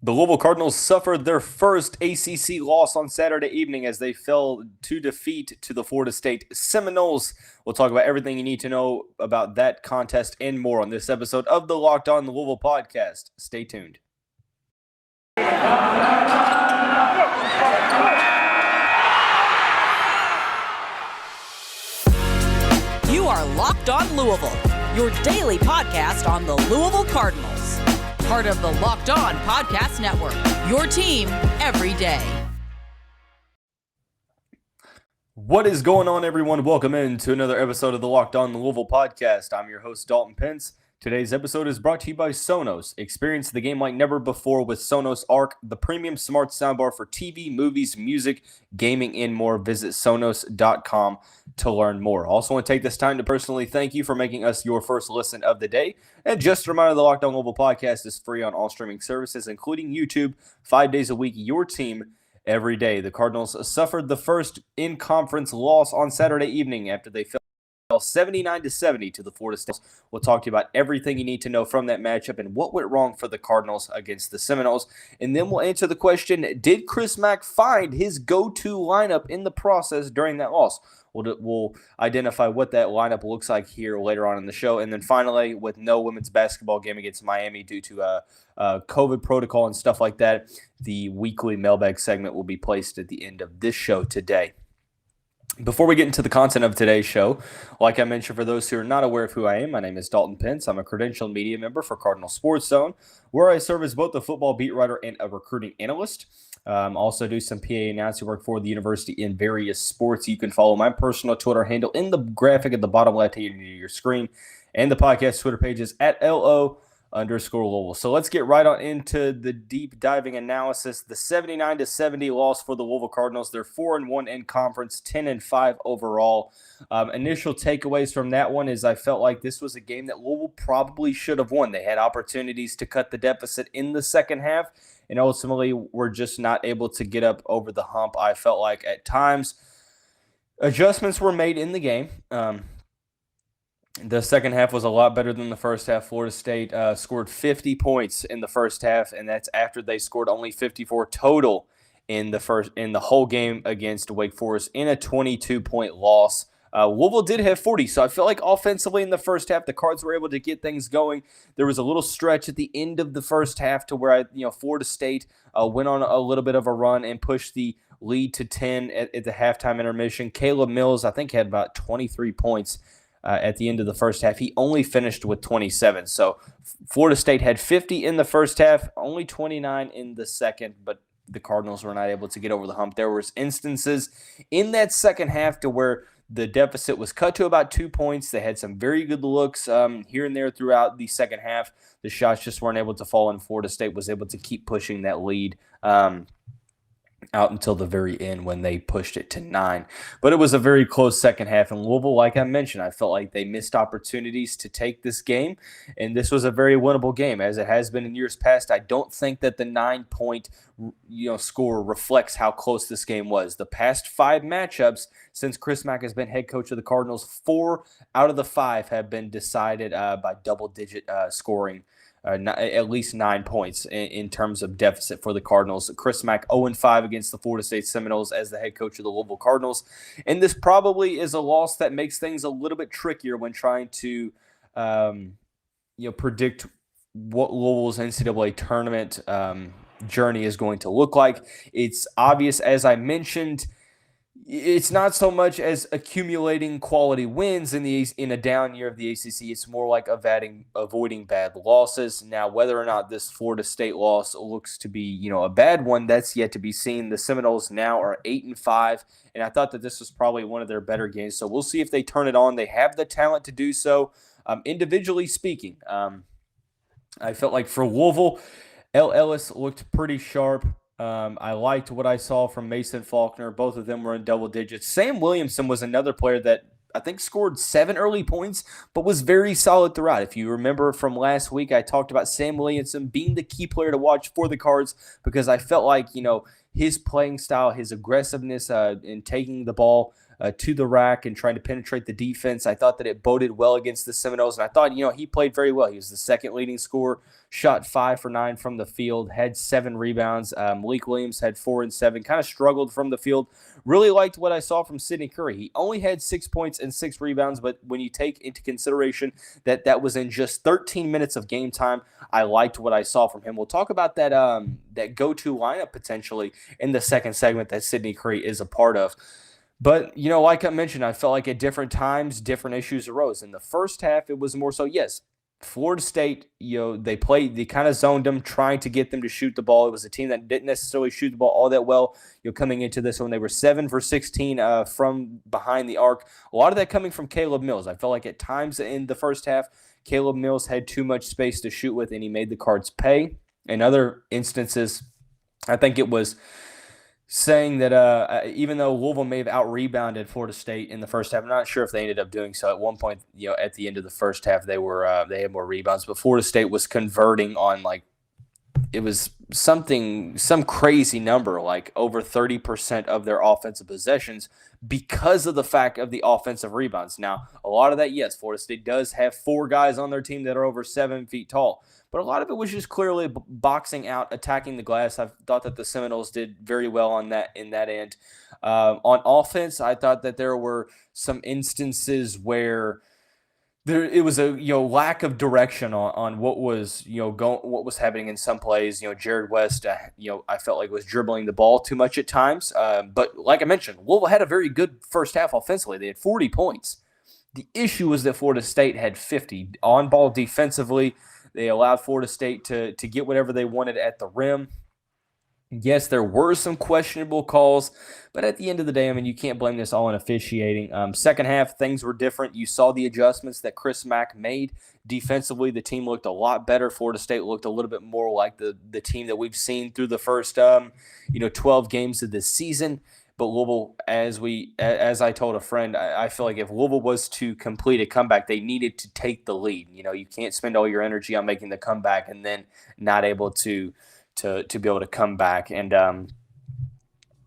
The Louisville Cardinals suffered their first ACC loss on Saturday evening as they fell to defeat to the Florida State Seminoles. We'll talk about everything you need to know about that contest and more on this episode of the Locked On Louisville podcast. Stay tuned. You are Locked On Louisville, your daily podcast on the Louisville Cardinals. Part of the Locked On Podcast Network, your team every day. What is going on, everyone? Welcome into another episode of the Locked On Louisville podcast. I'm your host, Dalton Pence. Today's episode is brought to you by Sonos. Experience the game like never before with Sonos Arc, the premium smart soundbar for TV, movies, music, gaming, and more. Visit Sonos.com to learn more. Also want to take this time to personally thank you for making us your first listen of the day. And just a reminder, the Locked On Louisville podcast is free on all streaming services, including YouTube, 5 days a week, your team every day. The Cardinals suffered the first in-conference loss on Saturday evening after they fell 79-70 to the Florida State. We'll talk to you about everything you need to know from that matchup and what went wrong for the Cardinals against the Seminoles. And then we'll answer the question, did Chris Mack find his go-to lineup in the process during that loss? We'll identify what that lineup looks like here later on in the show. And then finally, with no women's basketball game against Miami due to COVID protocol and stuff like that, the weekly mailbag segment will be placed at the end of this show today. Before we get into the content of today's show, like I mentioned, for those who are not aware of who I am, my name is Dalton Pence. I'm a credentialed media member for Cardinal Sports Zone, where I serve as both a football beat writer and a recruiting analyst. Also do some PA announcing work for the university in various sports. You can follow my personal Twitter handle in the graphic at the bottom left-hand of your screen, and the podcast Twitter page is at @LO_Louisville. So let's get right on into the deep diving analysis. The 79-70 loss for the Louisville Cardinals. They're 4-1 in conference, 10-5 overall. Initial takeaways from that one is I felt like this was a game that Louisville probably should have won. They had opportunities to cut the deficit in the second half, and ultimately were just not able to get up over the hump. I felt like at times adjustments were made in the game. The second half was a lot better than the first half. Florida State scored 50 points in the first half, and that's after they scored only 54 total in the whole game against Wake Forest in a 22-point loss. Louisville did have 40, so I feel like offensively in the first half, the Cards were able to get things going. There was a little stretch at the end of the first half to where Florida State went on a little bit of a run and pushed the lead to 10 at the halftime intermission. Caleb Mills, I think, had about 23 points at the end of the first half. He only finished with 27. So Florida State had 50 in the first half, only 29 in the second, but the Cardinals were not able to get over the hump. There was instances in that second half to where the deficit was cut to about 2 points. They had some very good looks here and there throughout the second half. The shots just weren't able to fall, and Florida State was able to keep pushing that lead out until the very end when they pushed it to 9. But it was a very close second half. And Louisville, like I mentioned, I felt like they missed opportunities to take this game. And this was a very winnable game, as it has been in years past. I don't think that the 9-point score reflects how close this game was. The past 5 matchups since Chris Mack has been head coach of the Cardinals, 4 out of the 5 have been decided by double-digit scoring. At least 9 points in terms of deficit for the Cardinals. Chris Mack 0-5 against the Florida State Seminoles as the head coach of the Louisville Cardinals. And this probably is a loss that makes things a little bit trickier when trying to predict what Louisville's NCAA tournament journey is going to look like. It's obvious, as I mentioned, it's not so much as accumulating quality wins in a down year of the ACC. It's more like avoiding bad losses. Now, whether or not this Florida State loss looks to be, a bad one, that's yet to be seen. The Seminoles now are 8-5, and I thought that this was probably one of their better games. So we'll see if they turn it on. They have the talent to do so. Individually speaking, I felt like for Louisville, Ellis looked pretty sharp. I liked what I saw from Mason Faulkner. Both of them were in double digits. Sam Williamson was another player that I think scored 7 early points, but was very solid throughout. If you remember from last week, I talked about Sam Williamson being the key player to watch for the Cards because I felt like, his playing style, his aggressiveness in taking the ball to the rack and trying to penetrate the defense. I thought that it boded well against the Seminoles, and I thought, he played very well. He was the second leading scorer, shot 5 for 9 from the field, had 7 rebounds. Malik Williams had 4 and 7, kind of struggled from the field. Really liked what I saw from Sidney Curry. He only had 6 points and 6 rebounds, but when you take into consideration that was in just 13 minutes of game time, I liked what I saw from him. We'll talk about that go-to lineup potentially in the second segment that Sidney Curry is a part of. But, like I mentioned, I felt like at different times, different issues arose. In the first half, it was more so, yes, Florida State, they kind of zoned them, trying to get them to shoot the ball. It was a team that didn't necessarily shoot the ball all that well. Coming into this one, they were 7 for 16 from behind the arc. A lot of that coming from Caleb Mills. I felt like at times in the first half, Caleb Mills had too much space to shoot with, and he made the Cards pay. In other instances, I think it was saying that even though Louisville may have out-rebounded Florida State in the first half, I'm not sure if they ended up doing so. At one point, at the end of the first half, they had more rebounds, but Florida State was converting on it was some crazy number, like over 30% of their offensive possessions because of the fact of the offensive rebounds. Now, a lot of that, yes, Florida State does have 4 guys on their team that are over 7 feet tall, but a lot of it was just clearly boxing out, attacking the glass. I thought that the Seminoles did very well on that in that end. On offense, I thought that there were some instances where it was a lack of direction on what was what was happening in some plays. Jared West, I felt like was dribbling the ball too much at times. But like I mentioned, Louisville had a very good first half offensively. They had 40 points. The issue was that Florida State had 50 on ball defensively. They allowed Florida State to get whatever they wanted at the rim. Yes, there were some questionable calls, but at the end of the day, you can't blame this all on officiating. Second half, things were different. You saw the adjustments that Chris Mack made. Defensively, the team looked a lot better. Florida State looked a little bit more like the team that we've seen through the first 12 games of this season. But Louisville, as I told a friend, I feel like if Louisville was to complete a comeback, they needed to take the lead. You can't spend all your energy on making the comeback and then not able to be able to come back. And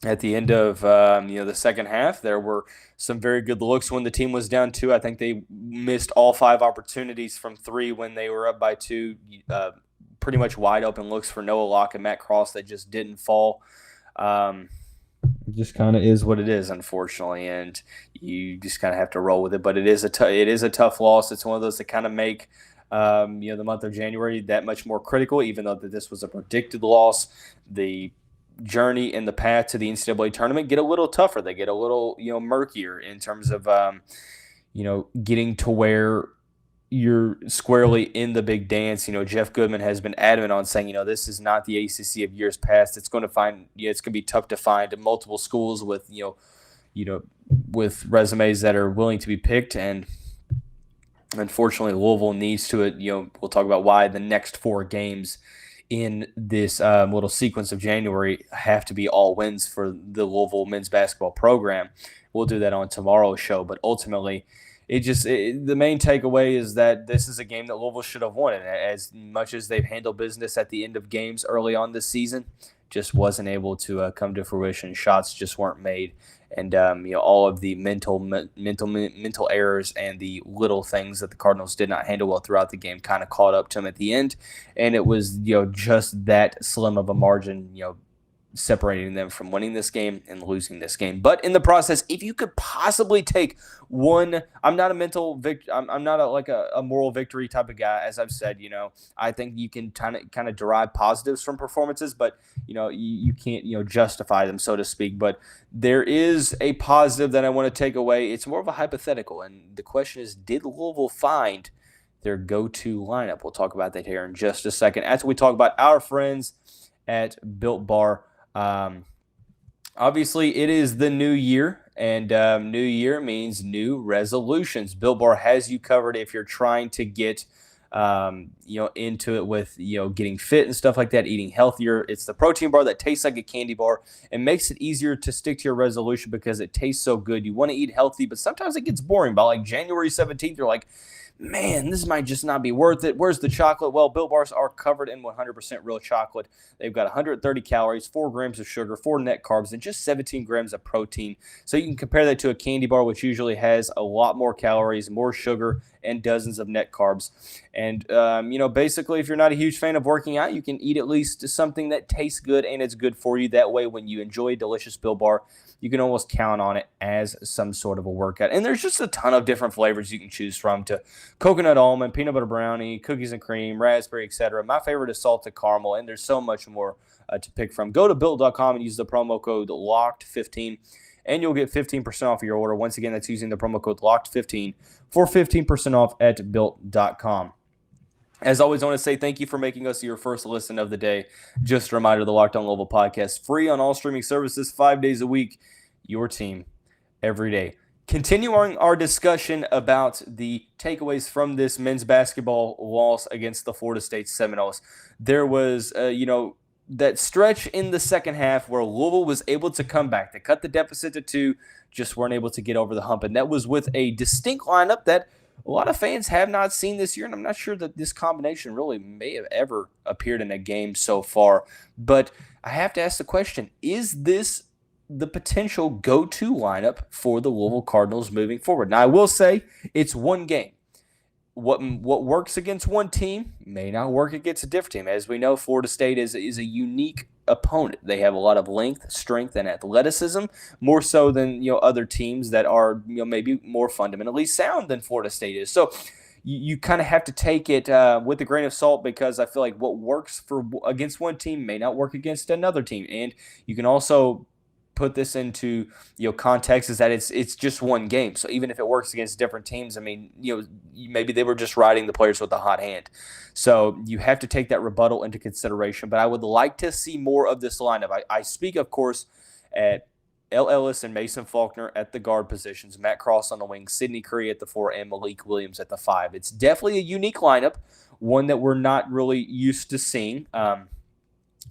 at the end of the second half, there were some very good looks when the team was down 2. I think they missed all 5 opportunities from 3 when they were up by 2. Pretty much wide open looks for Noah Locke and Matt Cross that just didn't fall. It just kind of is what it is, unfortunately, and you just kind of have to roll with it. But it is a tough loss. It's one of those that kind of make the month of January that much more critical, even though that this was a predicted loss. The journey and the path to the NCAA tournament get a little tougher. They get a little, murkier in terms of, getting to where you're squarely in the big dance. Jeff Goodman has been adamant on saying, this is not the ACC of years past. It's going to be tough to find multiple schools with, with resumes that are willing to be picked. And unfortunately, Louisville needs to, we'll talk about why the next 4 games in this little sequence of January have to be all wins for the Louisville men's basketball program. We'll do that on tomorrow's show, but ultimately, the main takeaway is that this is a game that Louisville should have won. And as much as they've handled business at the end of games early on this season, just wasn't able to come to fruition. Shots just weren't made. And, all of the mental errors and the little things that the Cardinals did not handle well throughout the game kind of caught up to them at the end. And it was, just that slim of a margin, separating them from winning this game and losing this game. But in the process, if you could possibly take one, I'm not a mental I'm not a moral victory type of guy. As I've said, I think you can kind of derive positives from performances, but you can't justify them, so to speak. But there is a positive that I want to take away. It's more of a hypothetical, and the question is, did Louisville find their go-to lineup? We'll talk about that here in just a second after we talk about our friends at Built Bar. Obviously, it is the new year, and new year means new resolutions. Built Bar has you covered if you're trying to get into it with getting fit and stuff like that, eating healthier. It's the protein bar that tastes like a candy bar and makes it easier to stick to your resolution because it tastes so good. You want to eat healthy, but sometimes it gets boring. By January 17th, you're like, man, this might just not be worth it. Where's the chocolate? Well, Built Bars are covered in 100% real chocolate. They've got 130 calories, 4 grams of sugar, 4 net carbs, and just 17 grams of protein. So you can compare that to a candy bar, which usually has a lot more calories, more sugar, and dozens of net carbs. And, basically, if you're not a huge fan of working out, you can eat at least something that tastes good and it's good for you. That way, when you enjoy a delicious Built Bar, you can almost count on it as some sort of a workout. And there's just a ton of different flavors you can choose from, to coconut almond, peanut butter brownie, cookies and cream, raspberry, etc. My favorite is salted caramel, and there's so much more to pick from. Go to Built.com and use the promo code LOCKED15, and you'll get 15% off your order. Once again, that's using the promo code LOCKED15 for 15% off at Built.com. As always, I want to say thank you for making us your first listen of the day. Just a reminder, the Locked On Louisville podcast, free on all streaming services, 5 days a week. Your team every day. Continuing our discussion about the takeaways from this men's basketball loss against the Florida State Seminoles. There was, that stretch in the second half where Louisville was able to come back. They cut the deficit to 2, just weren't able to get over the hump. And that was with a distinct lineup that a lot of fans have not seen this year, and I'm not sure that this combination really may have ever appeared in a game so far. But I have to ask the question, is this the potential go-to lineup for the Louisville Cardinals moving forward? Now, I will say it's one game. What works against one team may not work against a different team. As we know, Florida State is a unique opponent. They have a lot of length, strength, and athleticism, more so than other teams that are maybe more fundamentally sound than Florida State is. So you kind of have to take it with a grain of salt, because I feel like what works against one team may not work against another team. And you can also put this into context, is that it's just one game. So even if it works against different teams, I mean, maybe they were just riding the players with a hot hand. So you have to take that rebuttal into consideration. But I would like to see more of this lineup. I speak, of course, at Ellis and Mason Faulkner at the guard positions, Matt Cross on the wing, Sidney Curry at the 4, and Malik Williams at the 5. It's definitely a unique lineup, one that we're not really used to seeing.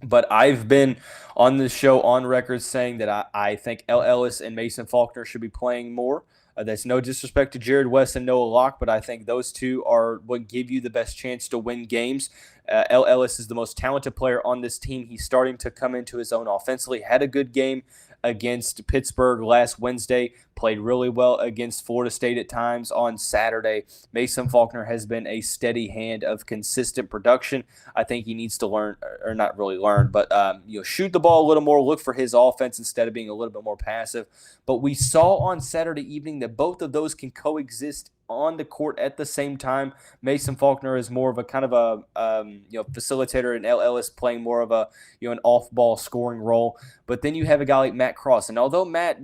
But I've been on this show on record saying that I think Ellis and Mason Faulkner should be playing more. That's no disrespect to Jared West and Noah Locke, but I think those two are what give you the best chance to win games. Ellis is the most talented player on this team. He's starting to come into his own offensively. Had a good game against Pittsburgh last Wednesday. Played really well against Florida State at times on Saturday. Mason Faulkner has been a steady hand of consistent production. I think he needs to learn, or not really learn, but shoot the ball a little more, look for his offense instead of being a little bit more passive. But we saw on Saturday evening that both of those can coexist on the court at the same time. Mason Faulkner is more of a kind of a facilitator, and Ellis playing more of an off-ball scoring role. But then you have a guy like Matt Cross, and although Matt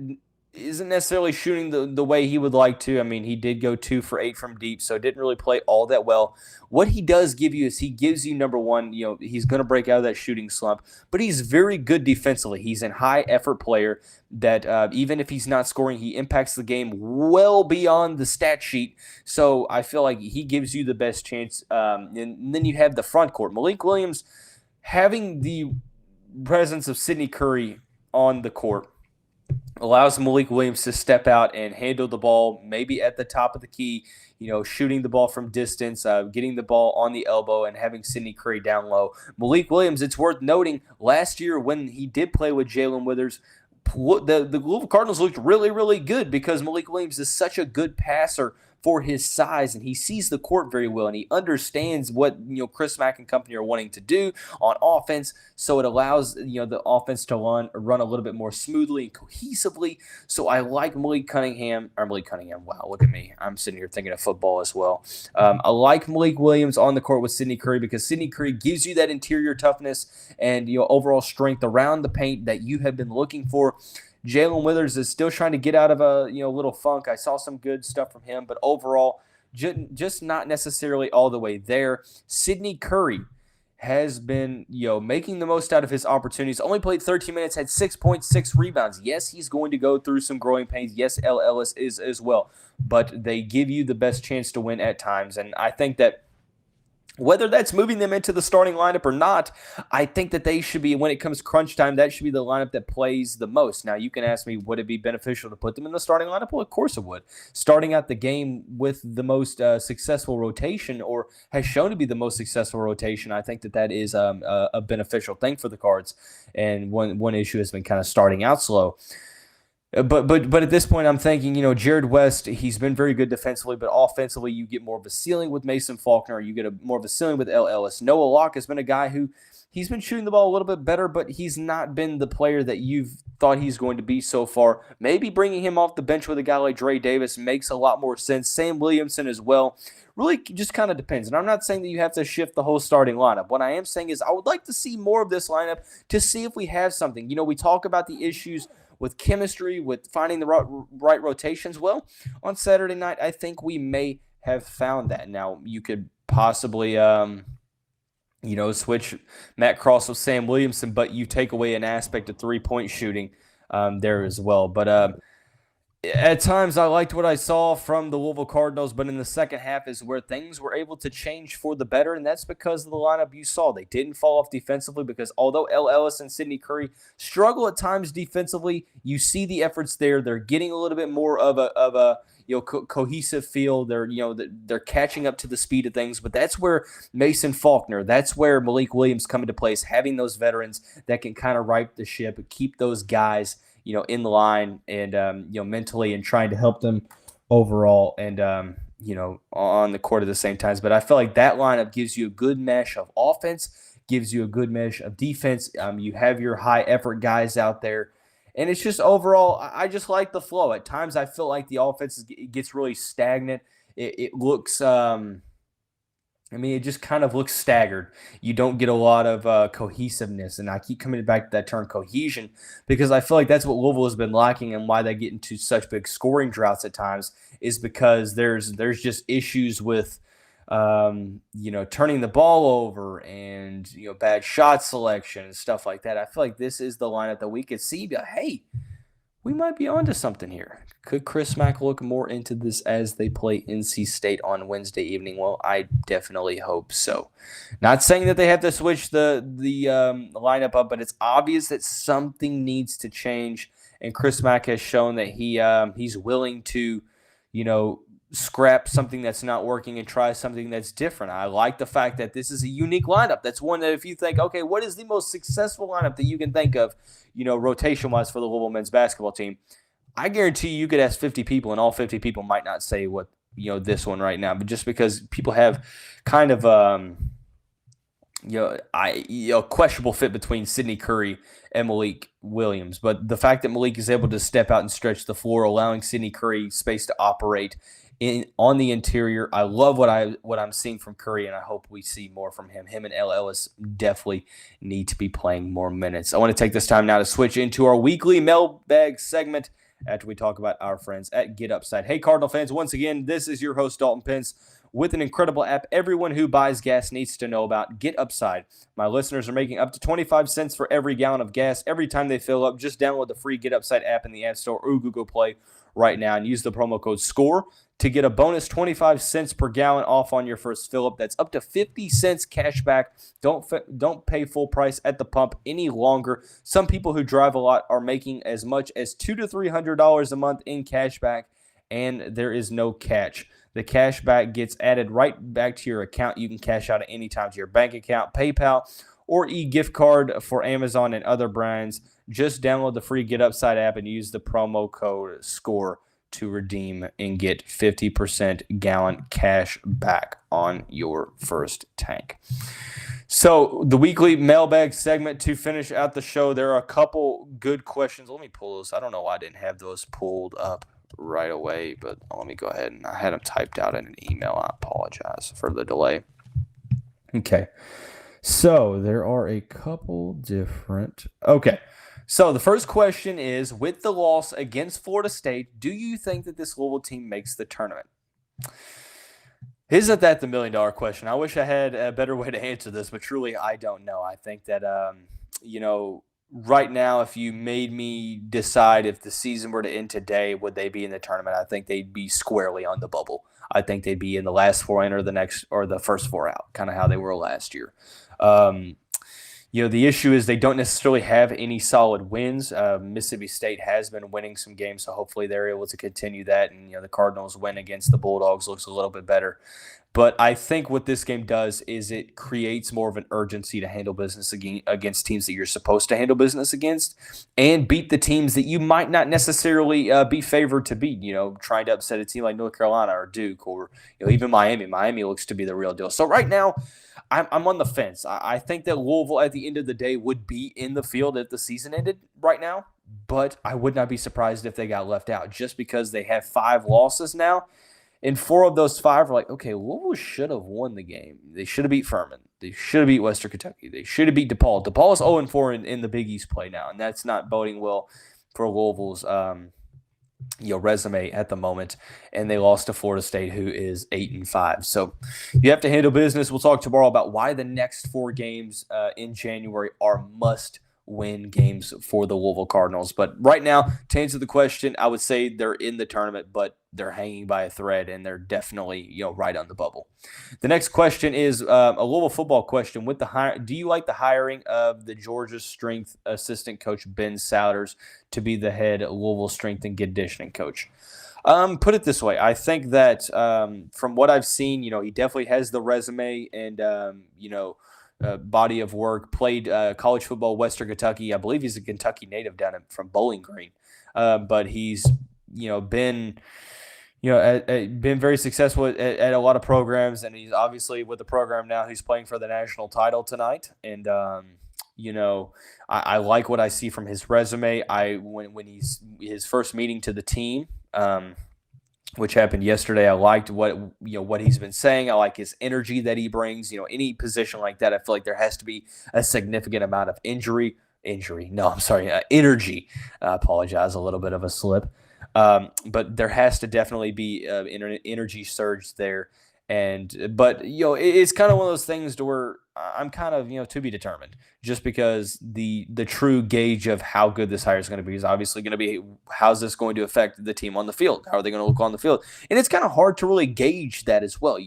isn't necessarily shooting the way he would like to, I mean, he did go 2 for 8 from deep, so didn't really play all that well. What he does give you is he gives you, number one, he's going to break out of that shooting slump, but he's very good defensively. He's a high-effort player that even if he's not scoring, he impacts the game well beyond the stat sheet. So I feel like he gives you the best chance. And then you have the front court. Malik Williams having the presence of Sidney Curry on the court allows Malik Williams to step out and handle the ball maybe at the top of the key, shooting the ball from distance, getting the ball on the elbow, and having Sidney Curry down low. Malik Williams, it's worth noting, last year when he did play with Jae'Lyn Withers, the Louisville Cardinals looked really, really good because Malik Williams is such a good passer for his size, and he sees the court very well, and he understands what Chris Mack and company are wanting to do on offense. So it allows the offense to run a little bit more smoothly and cohesively. So I like Malik Cunningham. Wow, look at me! I'm sitting here thinking of football as well. I like Malik Williams on the court with Sidney Curry because Sidney Curry gives you that interior toughness and overall strength around the paint that you have been looking for. Jae'Lyn Withers is still trying to get out of a little funk. I saw some good stuff from him, but overall, just not necessarily all the way there. Sidney Curry has been making the most out of his opportunities. Only played 13 minutes, had 6.6 rebounds. Yes, he's going to go through some growing pains. Yes, Ellis is as well, but they give you the best chance to win at times, and I think that Whether that's moving them into the starting lineup or not, I think that they should be, when it comes crunch time, that should be the lineup that plays the most. Now, you can ask me, would it be beneficial to put them in the starting lineup? Well, of course it would. Starting out the game with the most successful rotation, or has shown to be the most successful rotation, I think that is a beneficial thing for the Cards. And one issue has been kind of starting out slow. But at this point, I'm thinking, Jared West, he's been very good defensively, but offensively, you get more of a ceiling with Mason Faulkner. You get more of a ceiling with Ellis. Noah Locke has been a guy who he's been shooting the ball a little bit better, but he's not been the player that you've thought he's going to be so far. Maybe bringing him off the bench with a guy like Dre Davis makes a lot more sense. Sam Williamson as well. Really just kind of depends. And I'm not saying that you have to shift the whole starting lineup. What I am saying is I would like to see more of this lineup to see if we have something. We talk about the issues with chemistry, with finding the right rotations. Well, on Saturday night, I think we may have found that. Now, you could possibly, switch Matt Cross with Sam Williamson, but you take away an aspect of three-point shooting there as well. But at times, I liked what I saw from the Louisville Cardinals, but in the second half is where things were able to change for the better, and that's because of the lineup you saw. They didn't fall off defensively because although Ellis and Sidney Curry struggle at times defensively, you see the efforts there. They're getting a little bit more of a cohesive feel. They're catching up to the speed of things, but that's where Mason Faulkner, that's where Malik Williams come into place, having those veterans that can kind of right the ship and keep those guys in the line and, mentally and trying to help them overall and, on the court at the same times. But I feel like that lineup gives you a good mesh of offense, gives you a good mesh of defense. You have your high effort guys out there. And it's just overall, I just like the flow. At times I feel like the offense gets really stagnant. It looks it just kind of looks staggered. You don't get a lot of cohesiveness, and I keep coming back to that term cohesion because I feel like that's what Louisville has been lacking and why they get into such big scoring droughts at times is because there's just issues with, turning the ball over and, bad shot selection and stuff like that. I feel like this is the lineup that we could see, but hey, we might be onto something here. Could Chris Mack look more into this as they play NC State on Wednesday evening? Well, I definitely hope so. Not saying that they have to switch the lineup up, but it's obvious that something needs to change. And Chris Mack has shown that he's willing to, scrap something that's not working and try something that's different. I like the fact that this is a unique lineup. That's one that if you think, okay, what is the most successful lineup that you can think of, rotation-wise for the Louisville men's basketball team? I guarantee you could ask 50 people, and all 50 people might not say what, this one right now. But just because people have kind of, questionable fit between Sidney Curry and Malik Williams. But the fact that Malik is able to step out and stretch the floor, allowing Sidney Curry space to operate on the interior. I love what I'm seeing from Curry, and I hope we see more from him. Him and Ellis definitely need to be playing more minutes. I want to take this time now to switch into our weekly mailbag segment after we talk about our friends at GetUpside. Hey, Cardinal fans, once again, this is your host, Dalton Pence, with an incredible app everyone who buys gas needs to know about, GetUpside. My listeners are making up to 25 cents for every gallon of gas every time they fill up. Just download the free GetUpside app in the App Store or Google Play right now and use the promo code SCORE to get a bonus 25 cents per gallon off on your first fill-up. That's up to 50 cents cash back. Don't pay full price at the pump any longer. Some people who drive a lot are making as much as $200 to $300 a month in cash back, and there is no catch. The cash back gets added right back to your account. You can cash out at any time to your bank account, PayPal, or e-gift card for Amazon and other brands. Just download the free GetUpside app and use the promo code SCORE to redeem and get 50% gallon cash back on your first tank. So the weekly mailbag segment to finish out the show. There are a couple good questions. Let me pull those. I don't know why I didn't have those pulled up right away, but let me go ahead, and I had them typed out in an email. I apologize for the delay. Okay. So there are a couple different. Okay. So the first question is, with the loss against Florida State, do you think that this Louisville team makes the tournament? Isn't that the $1 million question? I wish I had a better way to answer this, but truly I don't know. I think that, right now, if you made me decide if the season were to end today, would they be in the tournament? I think they'd be squarely on the bubble. I think they'd be in the last four in or the first four out, kind of how they were last year. Um, the issue is they don't necessarily have any solid wins. Mississippi State has been winning some games, so hopefully they're able to continue that. And the Cardinals win against the Bulldogs looks a little bit better. But I think what this game does is it creates more of an urgency to handle business against teams that you're supposed to handle business against and beat the teams that you might not necessarily be favored to beat. Trying to upset a team like North Carolina or Duke or even Miami. Miami looks to be the real deal. So right now, I'm on the fence. I think that Louisville at the end of the day would be in the field if the season ended right now, but I would not be surprised if they got left out just because they have 5 losses now. And 4 of those 5 are like, okay, Louisville should have won the game. They should have beat Furman. They should have beat Western Kentucky. They should have beat DePaul. DePaul is 0-4 in the Big East play now, and that's not boding well for Louisville's resume at the moment. And they lost to Florida State, who is 8-5. So you have to handle business. We'll talk tomorrow about why the next 4 games in January are must-win games for the Louisville Cardinals. But right now, to answer the question, I would say they're in the tournament, but they're hanging by a thread, and they're definitely right on the bubble. The next question is a Louisville football question. Do you like the hiring of the Georgia strength assistant coach Ben Souders to be the head Louisville strength and conditioning coach? Put it this way. I think that from what I've seen, he definitely has the resume and, body of work, played college football, Western Kentucky. I believe he's a Kentucky native from Bowling Green. But he's, been very successful at a lot of programs, and he's obviously with the program now. He's playing for the national title tonight, and I like what I see from his resume. When his first meeting to the team, which happened yesterday, I liked what he's been saying. I like his energy that he brings. Any position like that, I feel like there has to be a significant amount of energy. I apologize, a little bit of a slip. But there has to definitely be an energy surge there. But it's kind of one of those things to where I'm kind of, to be determined, just because the true gauge of how good this hire is going to be is obviously going to be, how's this going to affect the team on the field? How are they going to look on the field? And it's kind of hard to really gauge that as well.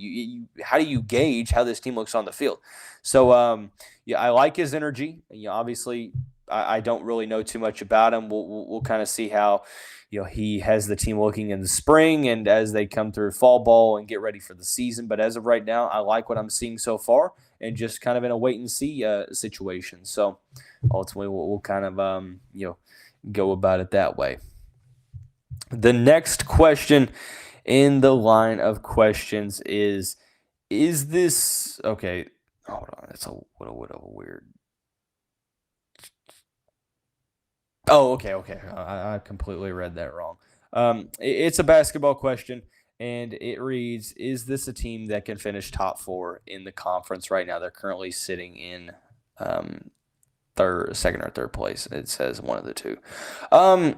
How do you gauge how this team looks on the field? So, I like his energy. Obviously, I don't really know too much about him. We'll kind of see how he has the team looking in the spring and as they come through fall ball and get ready for the season. But as of right now, I like what I'm seeing so far and just kind of in a wait and see situation. So ultimately, we'll kind of go about it that way. The next question in the line of questions is this okay? Hold on, that's a little bit of a weird. Oh, okay. I completely read that wrong. It's a basketball question, and it reads, is this a team that can finish top 4 in the conference right now? They're currently sitting in second or third place. It says one of the two. I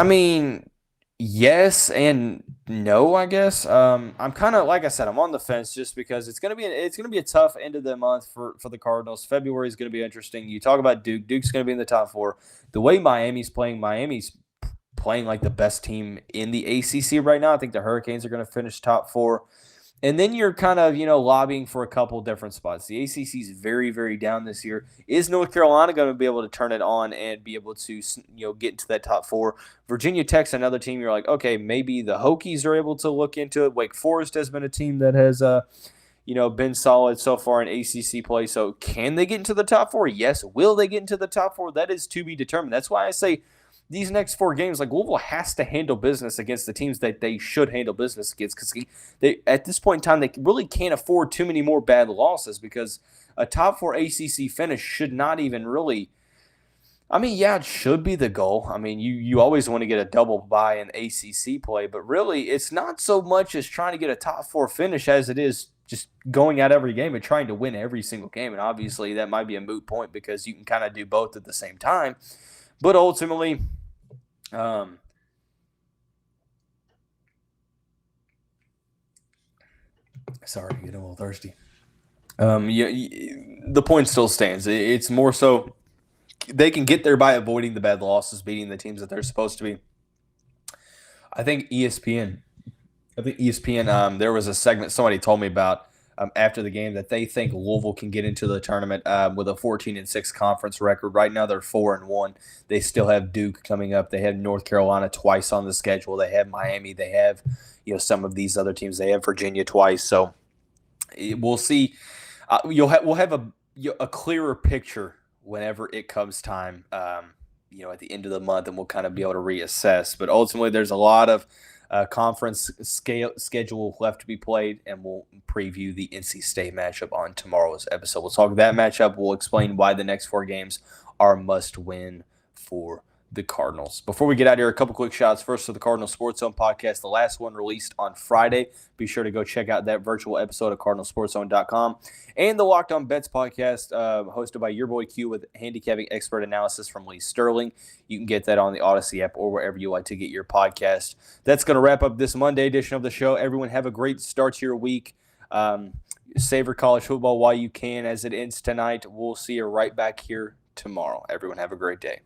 mean, yes and no, I guess. I'm kind of, like I said, I'm on the fence just because it's gonna be a tough end of the month for the Cardinals. February is gonna be interesting. You talk about Duke. Duke's gonna be in the top 4. The way Miami's playing like the best team in the ACC right now. I think the Hurricanes are gonna finish top 4. And then you're kind of, lobbying for a couple different spots. The ACC is very, very down this year. Is North Carolina going to be able to turn it on and be able to, get into that top 4? Virginia Tech's another team. You're like, okay, maybe the Hokies are able to look into it. Wake Forest has been a team that has, been solid so far in ACC play. So can they get into the top 4? Yes. Will they get into the top 4? That is to be determined. That's why I say these next 4 games, like Louisville has to handle business against the teams that they should handle business against, because they at this point in time, they really can't afford too many more bad losses, because a top 4 ACC finish should not even really – I mean, yeah, it should be the goal. I mean, you always want to get a double bye in ACC play, but really it's not so much as trying to get a top 4 finish as it is just going out every game and trying to win every single game. And obviously that might be a moot point because you can kind of do both at the same time. But ultimately – sorry, getting a little thirsty. The point still stands. It's more so they can get there by avoiding the bad losses, beating the teams that they're supposed to be. I think ESPN, there was a segment somebody told me about after the game that they think Louisville can get into the tournament with a 14-6 conference record. Right now they're 4-1. They still have Duke coming up. They have North Carolina twice on the schedule. They have Miami. They have some of these other teams. They have Virginia twice. So we'll see. We'll have a clearer picture whenever it comes time. At the end of the month, and we'll kind of be able to reassess. But ultimately, there's a lot of conference schedule left to be played, and we'll preview the NC State matchup on tomorrow's episode. We'll talk that matchup. We'll explain why the next 4 games are must-win for the Cardinals. Before we get out of here, a couple quick shots. First to the Cardinal Sports Zone podcast, the last one released on Friday. Be sure to go check out that virtual episode at cardinalsportszone.com. And the Locked On Bets podcast, hosted by your boy Q with handicapping expert analysis from Lee Sterling. You can get that on the Odyssey app or wherever you like to get your podcast. That's going to wrap up this Monday edition of the show. Everyone have a great start to your week. Savor college football while you can as it ends tonight. We'll see you right back here tomorrow. Everyone have a great day.